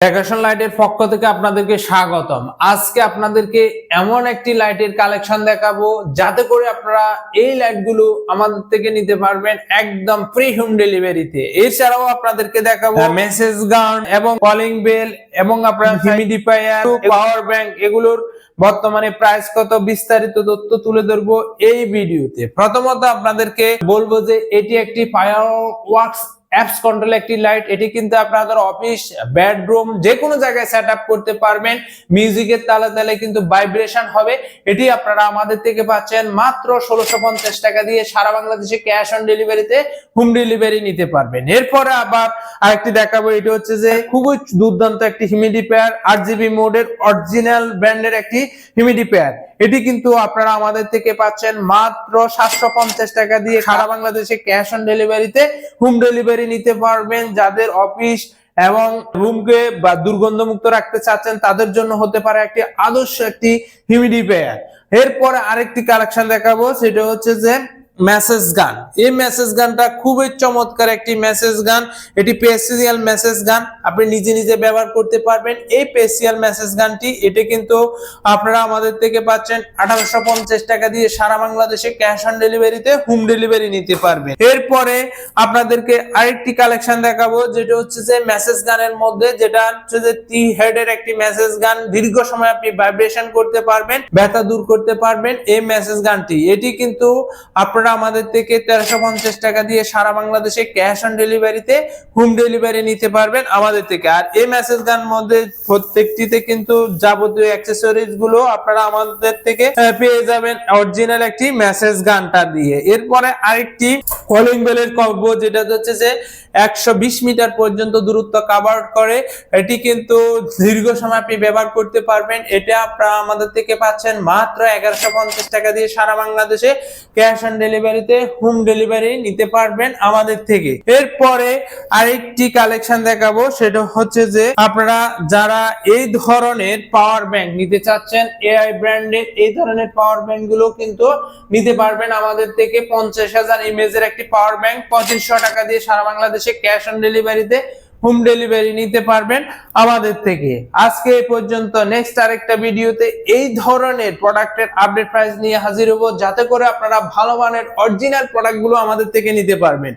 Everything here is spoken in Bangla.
ডেকোরেশন লাইটের পক্ষ থেকে আপনাদেরকে স্বাগতম। আজকে আপনাদেরকে এমন একটি লাইটের কালেকশন দেখাবো যাতে করে আপনারা এই লাইটগুলো আমাদের থেকে নিতে পারবেন একদম ফ্রি হোম ডেলিভারিতে। এছাড়াও আপনাদেরকে দেখাবো মেসেজ গান এবং কলিং বেল এবং আপনার হিউমিডিফায়ার, পাওয়ার ব্যাংক এগুলোর বর্তমানে প্রাইস কত বিস্তারিত তথ্য তুলে ধরবো এই ভিডিওতে। প্রথমত আপনাদেরকে বলবো যে এটি একটি ফায়ারওয়ার্কস অ্যাপস কন্ট্রোল একটি লাইট। এটি কিন্তু আপনাদের অফিস, বেডরুম যে কোনো জায়গায় সেট আপ করতে পারবেন। মিউজিকের তালে তালে কিন্তু ভাইব্রেশন হবে। এটি আপনারা আমাদের থেকে পাচ্ছেন মাত্র 1650 টাকা দিয়ে সারা বাংলাদেশে ক্যাশ অন ডেলিভারিতে হোম ডেলিভারি নিতে পারবেন। এরপরে আবার আরেকটি দেখাবো, এটি হচ্ছে যে খুবই দুর্দান্ত একটি হিউমিডিফায়ার, RGB মোডের অরিজিনাল ব্র্যান্ডের একটি হিউমিডিফায়ার। এটি কিন্তু আপনারা আমাদের থেকে পাচ্ছেন মাত্র 750 টাকা দিয়ে সারা বাংলাদেশে ক্যাশ অন ডেলিভারিতে হোম ডেলিভারি নিতে পারবেন। যাদের অফিস এবং রুমকে বা দুর্গন্ধমুক্ত রাখতে চাচ্ছেন তাদের জন্য হতে পারে একটি আদর্শ একটি হিউমিডিফায়ার। এরপরে আরেকটি কালেকশন দেখাবো, সেটা হচ্ছে যে মেসেজ গান। এই মেসেজ গানটা খুবই চমৎকার একটি মেসেজ গান। এটি পেসিয়াল মেসেজ গান, আপনি নিজে নিজে ব্যবহার করতে পারবেন। এই পেসিয়াল মেসেজ গানটি এটি কিন্তু আপনারা আমাদের থেকে পাচ্ছেন 1850 টাকা দিয়ে সারা বাংলাদেশে ক্যাশ অন ডেলিভারিতে হোম ডেলিভারি নিতে পারবেন। এরপরে আপনাদেরকে আরেকটি কালেকশন দেখাবো, যেটা হচ্ছে যে মেসেজ গানের মধ্যে, যেটা হচ্ছে যে 3 হেডের একটি মেসেজ গান। দীর্ঘ সময় আপনি ভাইব্রেশন করতে পারবেন, ব্যথা দূর করতে পারবেন এই মেসেজ গানটি। এটি কিন্তু আপনারা আমাদের থেকে 1350 টাকা দিয়ে সারা বাংলাদেশে ক্যাশ অন ডেলিভারিতে হোম ডেলিভারি নিতে পারবেন আমাদের থেকে। আর এই মেসেজ গান মধ্যে প্রত্যেকটিতে কিন্তু যাবতীয় অ্যাকসেসরিজ গুলো আপনারা আমাদের থেকে পেয়ে যাবেন অরিজিনাল একটি মেসেজ গানটা দিয়ে। এরপরে আরেকটি কলিং বেলের কম্বো, যেটা হচ্ছে যে 120 মিটার পর্যন্ত দূরত্ব কভার করে। এটি কিন্তু দীর্ঘ সময় আপনি ব্যবহার করতে পারবেন। এটা আপনারা আমাদের থেকে পাচ্ছেন মাত্র 1150 টাকা দিয়ে সারা বাংলাদেশে ক্যাশ অন ডেলিভারিতে হোম ডেলিভারি নিতে পারবেন আমাদের থেকে। এরপরে আরেকটি কালেকশন দেখাবো, সেটা হচ্ছে যে আপনারা যারা এই ধরনের পাওয়ার ব্যাংক নিতে চাচ্ছেন, এআই ব্র্যান্ডের এই ধরনের পাওয়ার ব্যাংক গুলো কিন্তু নিতে পারবেন আমাদের থেকে। 50,000 ইমেজের একটি পাওয়ার ব্যাংক 2500 টাকা দিয়ে সারা বাংলাদেশে ক্যাশ অন ডেলিভারিতে হোম ডেলিভারি নিতে পারবেন আমাদের থেকে। আজকে এই পর্যন্ত। নেক্সট আরেকটা ভিডিওতে এই ধরনের প্রোডাক্টের আপডেট প্রাইস নিয়ে হাজির হব, যাতে করে আপনারা ভালো মানের অরিজিনাল প্রোডাক্টগুলো আমাদের থেকে নিতে পারবেন।